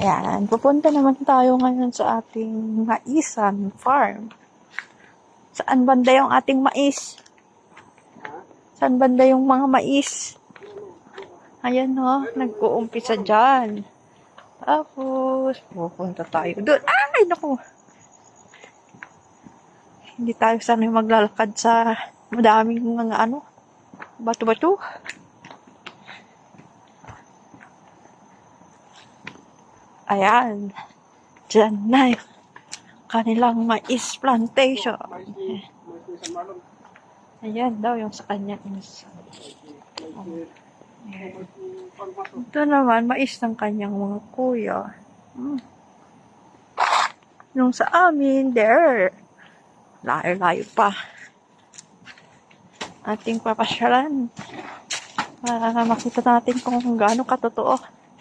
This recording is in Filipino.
Ayan, pupunta naman tayo ngayon sa ating maisan farm. Saan banda yung ating mais? Saan banda yung mga mais? Ayan no, nag-uumpisa dyan. Tapos, pupunta tayo doon. Ay, naku! Hindi tayo sanay maglalakad sa madaming mga bato-bato. Ayan. Diyan na yung kanilang mais plantation. Ayan daw yung sa kanya. Ito naman, mais ng kanyang mga kuya. Yung sa amin, there. Layo-layo pa. Ating papasyalan. Para makita natin kung gaano katotoo